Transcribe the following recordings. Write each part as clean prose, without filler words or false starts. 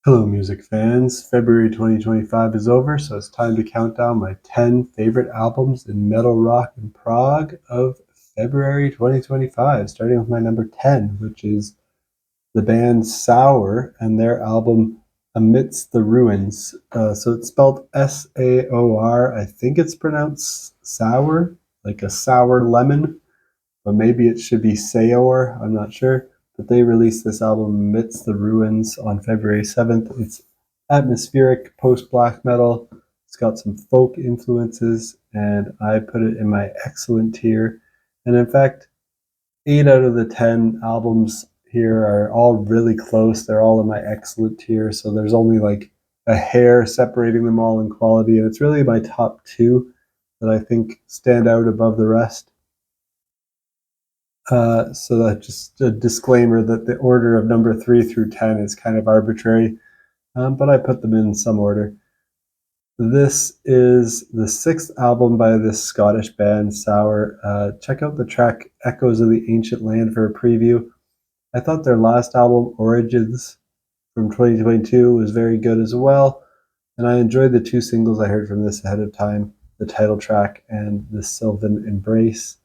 Hello, music fans. February 2025 is over, so it's time to count down my 10 favorite albums in metal, rock, and prog of February 2025, starting with my number 10, which is the band Saor and their album Amidst the Ruins. So it's spelled Saor. I think it's pronounced sour, like a sour lemon, but maybe it should be Saor. I'm not sure. But they released this album Amidst the Ruins on February 7th. It's atmospheric post black metal. It's got some folk influences, and I put it in my excellent tier. And in fact, 8 out of the 10 albums here are all really close. They're all in my excellent tier, so there's only like a hair separating them all in quality, and it's really my top two that I think stand out above the rest. So that just a disclaimer that the order of number 3 through 10 is kind of arbitrary, but I put them in some order. This is the sixth album by this Scottish band, Saor. Check out the track Echoes of the Ancient Land for a preview. I thought their last album, Origins, from 2022, was very good as well, and I enjoyed the two singles I heard from this ahead of time, the title track and the Sylvan Embrace.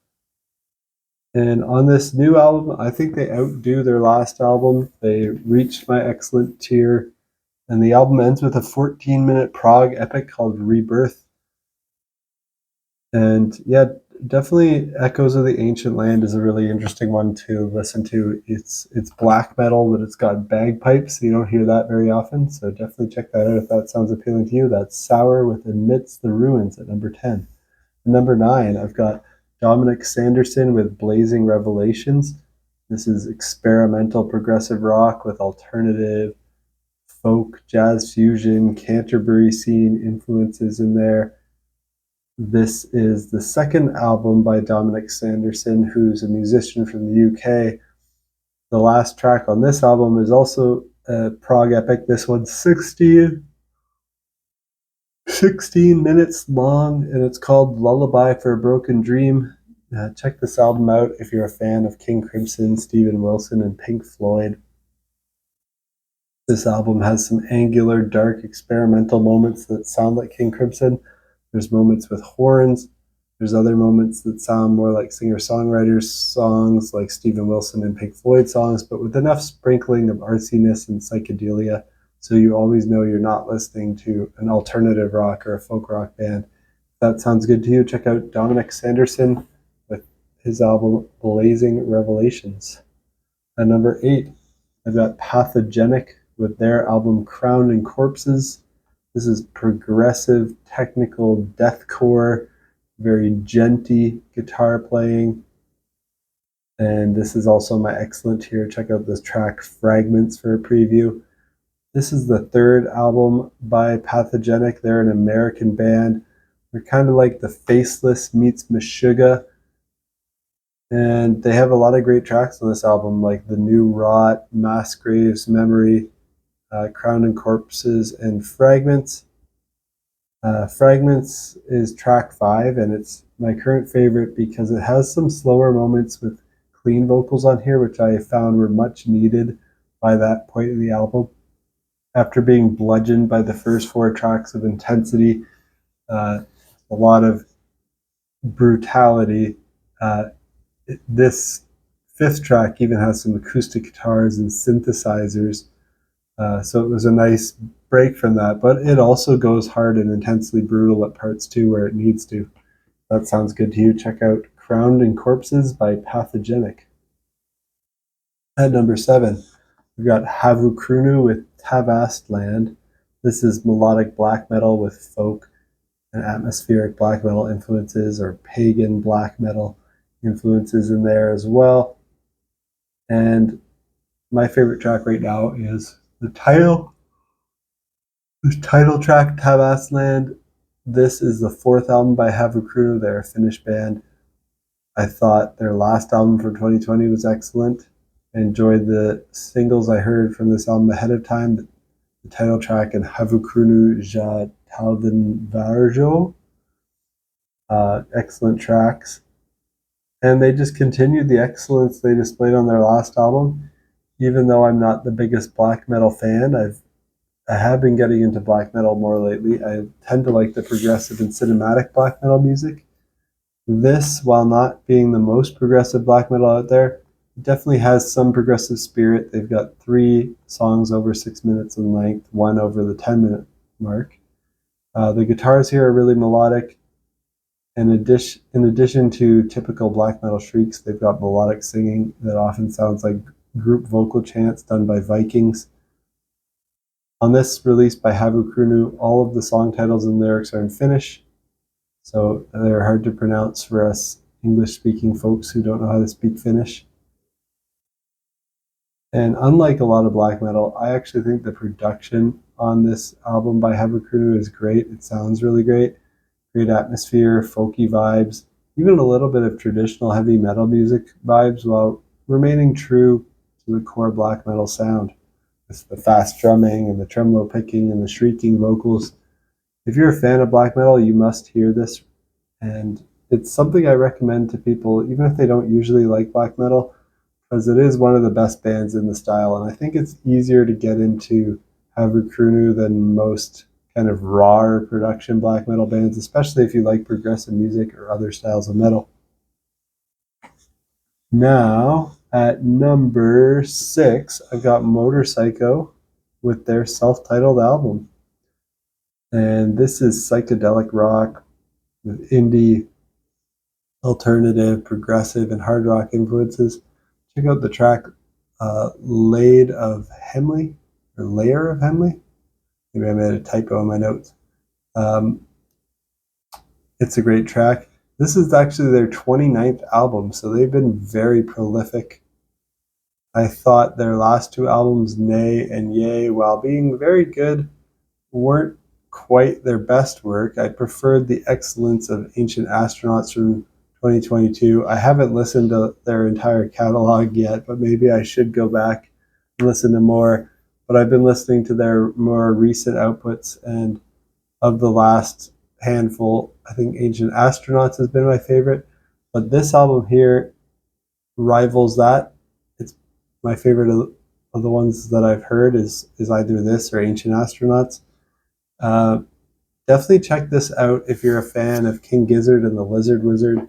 And on this new album, I think they outdo their last album. They reached my excellent tier, and the album ends with a 14-minute prog epic called Rebirth. And yeah, definitely Echoes of the Ancient Land is a really interesting one to listen to. It's black metal, but it's got bagpipes, so you don't hear that very often. So definitely check that out if that sounds appealing to you. That's Saor with Amidst the Ruins at number 10. And number 9, I've got Dominic Sanderson with Blazing Revelations. This is experimental progressive rock with alternative, folk, jazz fusion, Canterbury scene influences in there. This is the second album by Dominic Sanderson, who's a musician from the UK. The last track on this album is also a prog epic. This one's 16 minutes long, and it's called Lullaby for a Broken Dream. Check this album out if you're a fan of King Crimson, Steven Wilson, and Pink Floyd. This album has some angular, dark, experimental moments that sound like King Crimson. There's moments with horns. There's other moments that sound more like singer-songwriters songs, like Steven Wilson and Pink Floyd songs, but with enough sprinkling of artsiness and psychedelia, so you always know you're not listening to an alternative rock or a folk rock band. If that sounds good to you, check out Dominic Sanderson with his album Blazing Revelations. At number 8, I've got Pathogenic with their album Crowned in Corpses. This is progressive, technical deathcore, very djenty guitar playing. And this is also my excellent tier. Check out this track Fragments for a preview. This is the third album by Pathogenic. They're an American band. They're kind of like the Faceless meets Meshuggah. And they have a lot of great tracks on this album, like The New Rot, Mass Graves Memory, Crowned in Corpses, and Fragments. Fragments is track 5, and it's my current favorite because it has some slower moments with clean vocals on here, which I found were much needed by that point in the album. After being bludgeoned by the first 4 tracks of intensity, a lot of brutality, this 5th track even has some acoustic guitars and synthesizers. So it was a nice break from that, but it also goes hard and intensely brutal at parts too, where it needs to. That sounds good to you. Check out Crowned in Corpses by Pathogenic. At number 7, we've got Havukruunu with Tavastland. This is melodic black metal with folk and atmospheric black metal influences, or pagan black metal influences in there as well. And my favorite track right now is the title track, Tavastland. This is the 4th album by Havukruunu. They're a Finnish band. I thought their last album from 2020 was excellent. I enjoyed the singles I heard from this album ahead of time, the title track and Havukruunu Ja Talden Varjo. Excellent tracks. And they just continued the excellence they displayed on their last album. Even though I'm not the biggest black metal fan, I've I have been getting into black metal more lately. I tend to like the progressive and cinematic black metal music. This, while not being the most progressive black metal out there, definitely has some progressive spirit. They've got 3 songs over 6 minutes in length, 1 over the 10-minute mark. The guitars here are really melodic. In addition to typical black metal shrieks, they've got melodic singing that often sounds like group vocal chants done by Vikings. On this release by Havukruunu, all of the song titles and lyrics are in Finnish, so they're hard to pronounce for us English-speaking folks who don't know how to speak Finnish. And unlike a lot of black metal, I actually think the production on this album by Havukruunu is great. It sounds really great. Great atmosphere, folky vibes, even a little bit of traditional heavy metal music vibes while remaining true to the core black metal sound. With the fast drumming and the tremolo picking and the shrieking vocals. If you're a fan of black metal, you must hear this, and it's something I recommend to people, even if they don't usually like black metal, because it is one of the best bands in the style, and I think it's easier to get into Havukruunu than most kind of raw production black metal bands, especially if you like progressive music or other styles of metal. Now, at number 6, I've got Motorpsycho with their self-titled album. And this is psychedelic rock with indie, alternative, progressive, and hard rock influences. Check out the track Laid of Hemley, or Layer of Hemley. Maybe I made a typo in my notes. It's a great track. This is actually their 29th album, so they've been very prolific. I thought their last 2 albums, Nay and Yay, while being very good, weren't quite their best work. I preferred the excellence of Ancient Astronauts from 2022. I haven't listened to their entire catalog yet, but maybe I should go back and listen to more. But I've been listening to their more recent outputs, and of the last handful, I think Ancient Astronauts has been my favorite. But this album here rivals that. It's my favorite of the ones that I've heard is either this or Ancient Astronauts. Definitely check this out if you're a fan of King Gizzard and the Lizard Wizard,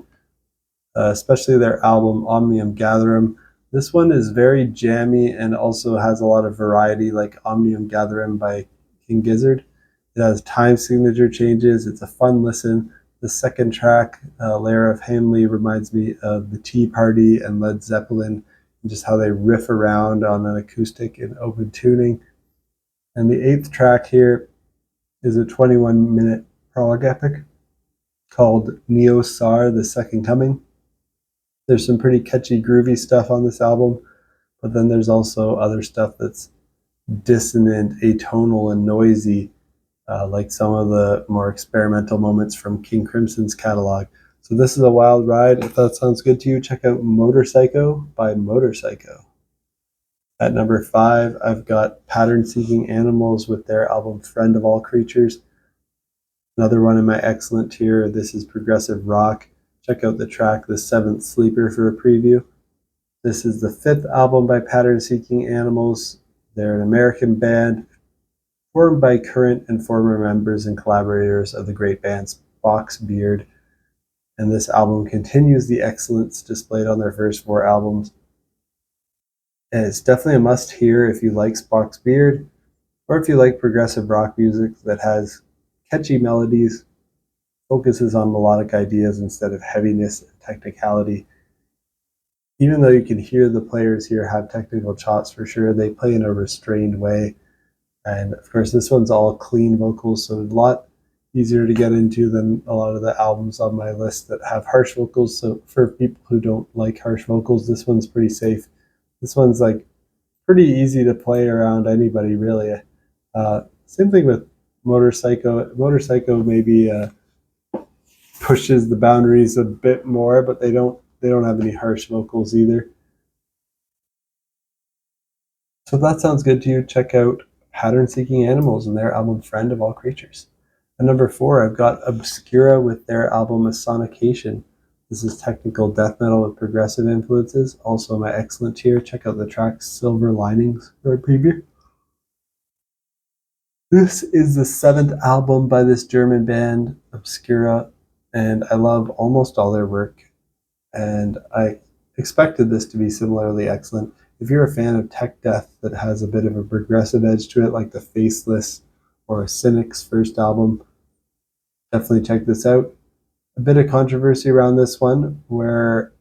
especially their album Omnium Gatherum. This one is very jammy and also has a lot of variety, like Omnium Gatherum by King Gizzard. It has time signature changes. It's a fun listen. The second track, Layer of Hamley, reminds me of the Tea Party and Led Zeppelin, and just how they riff around on an acoustic and open tuning. And the 8th track here is a 21-minute prog epic called Neo Sar, The Second Coming. There's some pretty catchy, groovy stuff on this album, but then there's also other stuff that's dissonant, atonal, and noisy, like some of the more experimental moments from King Crimson's catalog. So this is a wild ride. If that sounds good to you, check out Motorpsycho by Motorpsycho. At number 5, I've got Pattern Seeking Animals with their album Friend of All Creatures. Another one in my excellent tier. This is progressive rock. Check out the track The Seventh Sleeper for a preview. This is the 5th album by Pattern Seeking Animals. They're an American band formed by current and former members and collaborators of the great bands Spock's Beard. And this album continues the excellence displayed on their first 4 albums. And it's definitely a must-hear if you like Spock's Beard, or if you like progressive rock music that has catchy melodies, focuses on melodic ideas instead of heaviness and technicality. Even though you can hear the players here have technical chops for sure, they play in a restrained way. And of course, this one's all clean vocals, so a lot easier to get into than a lot of the albums on my list that have harsh vocals. So for people who don't like harsh vocals, this one's pretty safe. This one's like pretty easy to play around anybody, really. Same thing with Motorpsycho. Motorpsycho maybe pushes the boundaries a bit more, but they don't have any harsh vocals either. So if that sounds good to you, check out Pattern Seeking Animals and their album Friend of All Creatures. At number 4, I've got Obscura with their album Sonication. This is technical death metal with progressive influences. Also my excellent tier. Check out the track Silver Linings for a preview. This is the 7th album by this German band, Obscura, and I love almost all their work, and I expected this to be similarly excellent. If you're a fan of tech death that has a bit of a progressive edge to it, like the Faceless or Cynic's first album, definitely check this out. A bit of controversy around this one, where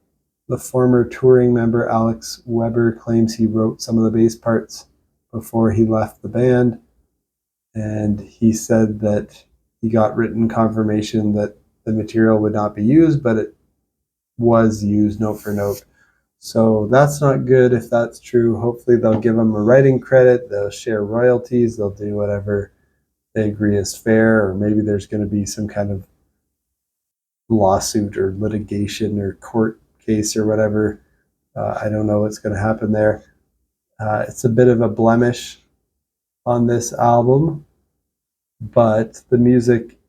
the former touring member Alex Weber claims he wrote some of the bass parts before he left the band, and he said that he got written confirmation that the material would not be used, but it was used note for note. So that's not good if that's true. Hopefully they'll give him a writing credit, they'll share royalties, they'll do whatever they agree is fair, or maybe there's going to be some kind of lawsuit or litigation or court case or whatever. I don't know what's going to happen there. It's a bit of a blemish on this album, but the music,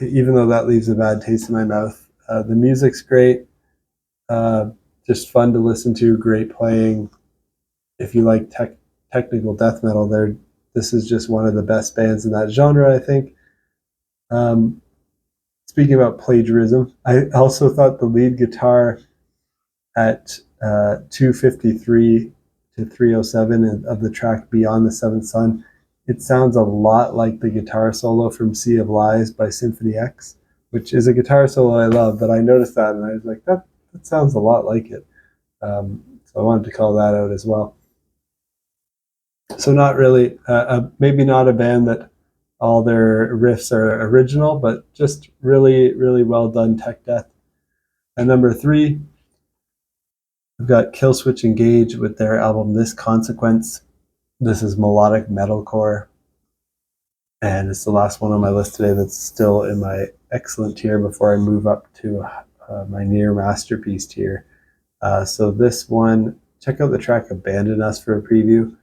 even though that leaves a bad taste in my mouth, the music's great. Just fun to listen to, great playing. If you like technical death metal, this is just one of the best bands in that genre, I think. Um, Speaking about plagiarism, I also thought the lead guitar at 253 to 307 of the track Beyond the Seventh Sun, it sounds a lot like the guitar solo from Sea of Lies by Symphony X, which is a guitar solo I love, but I noticed that and I was like, that sounds a lot like it. So I wanted to call that out as well. So not really, maybe not a band that all their riffs are original, but just really, really well done tech death. And number 3, we've got Killswitch Engage with their album This Consequence. This is melodic metalcore, and it's the last one on my list today that's still in my excellent tier before I move up to my near masterpiece tier. So this one, check out the track Abandon Us for a preview.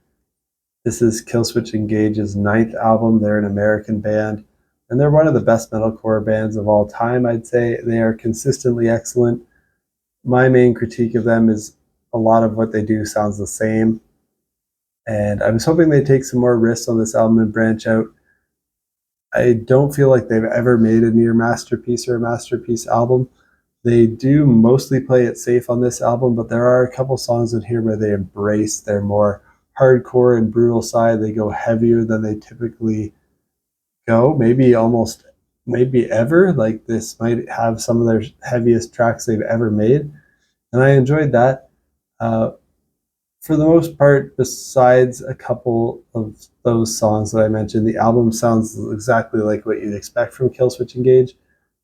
This is Killswitch Engage's 9th album. They're an American band, and they're one of the best metalcore bands of all time, I'd say. They are consistently excellent. My main critique of them is a lot of what they do sounds the same, and I was hoping they'd take some more risks on this album and branch out. I don't feel like they've ever made a near masterpiece or a masterpiece album. They do mostly play it safe on this album, but there are a couple songs in here where they embrace their more hardcore and brutal side. They go heavier than they typically go, maybe ever. Like this might have some of their heaviest tracks they've ever made, and I enjoyed that. For the most part, besides a couple of those songs that I mentioned, the album sounds exactly like what you'd expect from Killswitch Engage.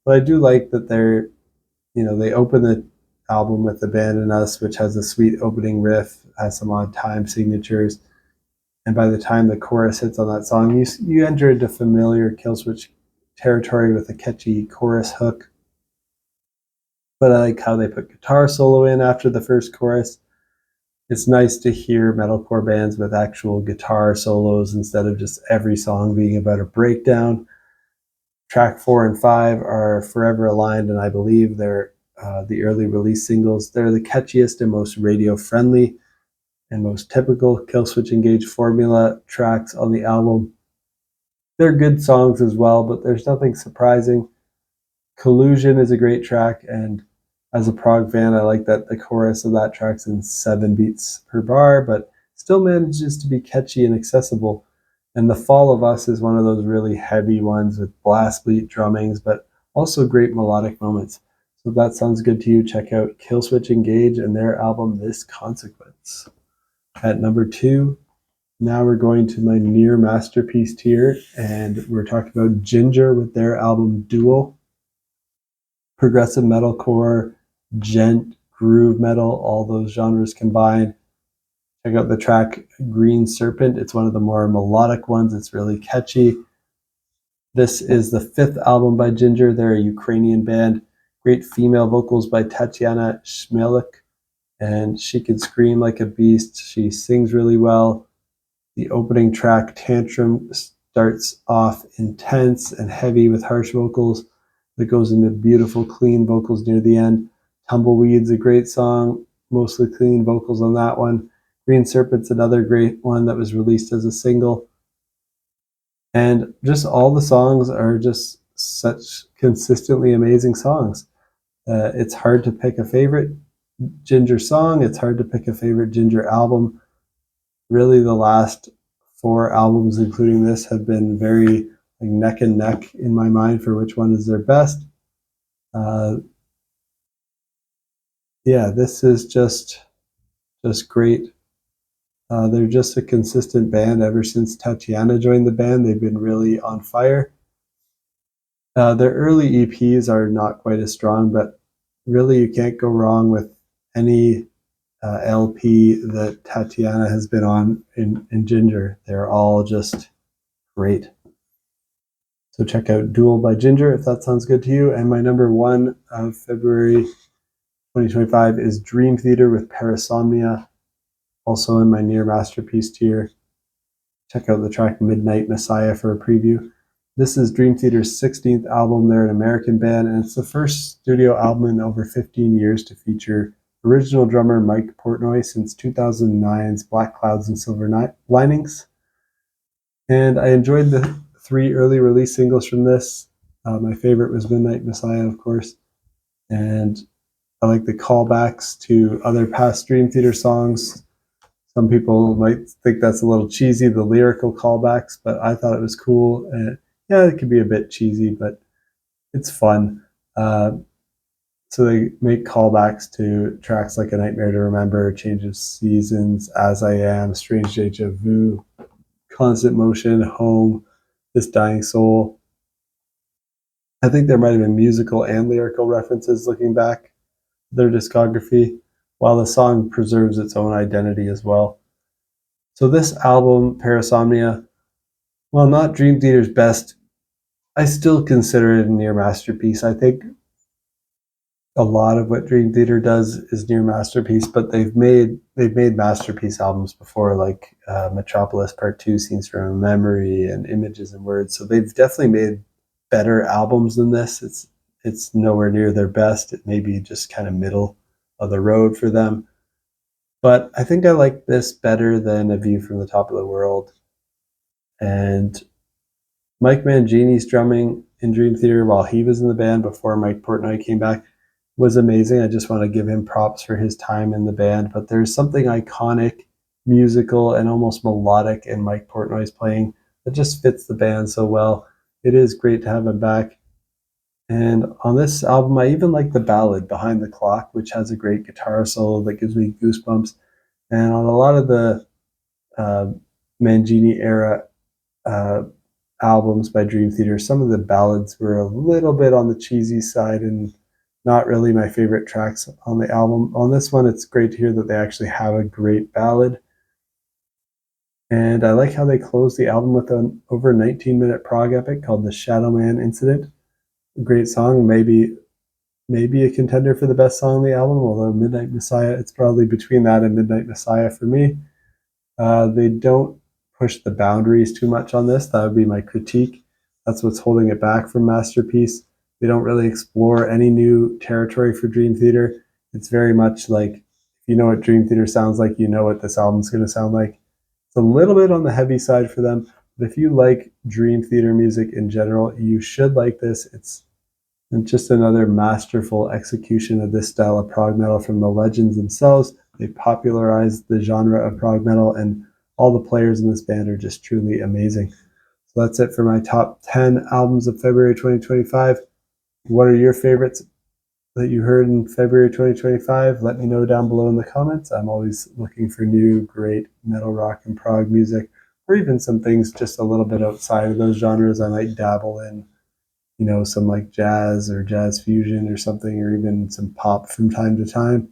But I do like that they open the album with Abandon Us, which has a sweet opening riff, has some odd time signatures, and by the time the chorus hits on that song, you enter into familiar Killswitch territory with a catchy chorus hook. But I like how they put guitar solo in after the first chorus. It's nice to hear metalcore bands with actual guitar solos instead of just every song being about a breakdown. Track 4 and 5 are forever aligned, and I believe they're the early release singles. They're the catchiest and most radio friendly and most typical Killswitch Engage formula tracks on the album. They're good songs as well, but there's nothing surprising. Collusion is a great track, and as a prog fan, I like that the chorus of that track's in 7 beats per bar, but still manages to be catchy and accessible. And The Fall of Us is one of those really heavy ones with blast beat drummings, but also great melodic moments. So if that sounds good to you, check out Killswitch Engage and their album This Consequence. At number 2, now we're going to my near masterpiece tier, and we're talking about Jinjer with their album Duel. Progressive metalcore, djent, groove metal, all those genres combined. Check out the track Green Serpent. It's one of the more melodic ones. It's really catchy. This is the 5th album by Jinjer. They're a Ukrainian band. Great female vocals by Tatiana Shmelik, and she can scream like a beast. She sings really well. The opening track, Tantrum, starts off intense and heavy with harsh vocals that goes into beautiful, clean vocals near the end. Tumbleweed's a great song, mostly clean vocals on that one. Green Serpent's another great one that was released as a single. And just all the songs are just such consistently amazing songs. It's hard to pick a favorite Jinjer song. It's hard to pick a favorite Jinjer album. Really, the last 4 albums, including this, have been very like neck and neck in my mind for which one is their best. Yeah, this is just great. They're just a consistent band ever since Tatiana joined the band. They've been really on fire. Their early EPs are not quite as strong, but really you can't go wrong with any LP that Tatiana has been on in Jinjer. They're all just great. So check out Duel by Jinjer if that sounds good to you. And my number 1 of February 2025 is Dream Theater with Parasomnia, also in my near masterpiece tier. Check out the track Midnight Messiah for a preview. This is Dream Theater's 16th album. They're an American band, and it's the first studio album in over 15 years to feature original drummer Mike Portnoy since 2009's Black Clouds and Silver Linings. And I enjoyed the 3 early release singles from this. My favorite was Midnight Messiah, of course. And I like the callbacks to other past Dream Theater songs. Some people might think that's a little cheesy, the lyrical callbacks, but I thought it was cool. And yeah, it can be a bit cheesy, but it's fun. So they make callbacks to tracks like A Nightmare to Remember, Change of Seasons, As I Am, Strange Deja Vu, Constant Motion, Home, This Dying Soul. I think there might have been musical and lyrical references looking back their discography, while the song preserves its own identity as well. So this album, Parasomnia, while not Dream Theater's best, I still consider it a near masterpiece. I think a lot of what Dream Theater does is near masterpiece, but they've made masterpiece albums before, like Metropolis Part 2, Scenes from a Memory, and Images and Words. So they've definitely made better albums than this. It's nowhere near their best. It may be just kind of middle of the road for them. But I think I like this better than A View from the Top of the World. And Mike Mangini's drumming in Dream Theater while he was in the band before Mike Portnoy came back was amazing. I just want to give him props for his time in the band. But there's something iconic, musical, and almost melodic in Mike Portnoy's playing that just fits the band so well. It is great to have him back. And on this album, I even like the ballad Behind the Clock, which has a great guitar solo that gives me goosebumps. And on a lot of the Mangini era albums by Dream Theater, some of the ballads were a little bit on the cheesy side and not really my favorite tracks on the album. On this one, it's great to hear that they actually have a great ballad. And I like how they close the album with an over 19-minute prog epic called The Shadow Man Incident. A great song, maybe a contender for the best song on the album, although Midnight Messiah, it's probably between that and Midnight Messiah for me. They don't push the boundaries too much on this. That would be my critique. That's what's holding it back from masterpiece. They don't really explore any new territory for Dream Theater. It's very much like, if you know what Dream Theater sounds like, you know what this album's going to sound like. It's a little bit on the heavy side for them, but if you like Dream Theater music in general, you should like this. It's just another masterful execution of this style of prog metal from the legends themselves. They popularized the genre of prog metal, and all the players in this band are just truly amazing. So that's it for my top 10 albums of February 2025. What are your favorites that you heard in February 2025? Let me know down below in the comments. I'm always looking for new, great metal, rock, and prog music, or even some things just a little bit outside of those genres I might dabble in. You know, some like jazz or jazz fusion or something, or even some pop from time to time.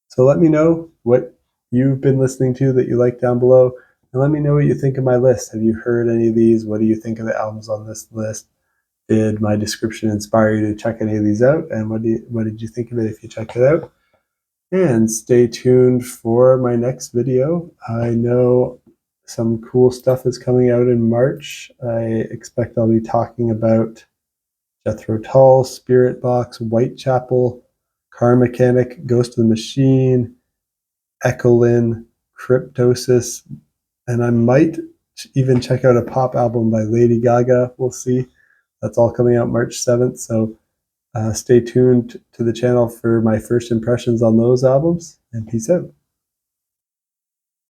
So let me know what you've been listening to that you like down below, and let me know what you think of my list. Have you heard any of these? What do you think of the albums on this list? Did my description inspire you to check any of these out? And what did you think of it if you checked it out? And stay tuned for my next video. I know some cool stuff is coming out in March. I expect I'll be talking about Jethro Tull, Spirit Box, Whitechapel, Car Mechanic, Ghost of the Machine, Echolin, Cryptosis, and I might even check out a pop album by Lady Gaga. We'll see. That's all coming out March 7th. So stay tuned to the channel for my first impressions on those albums, and peace out.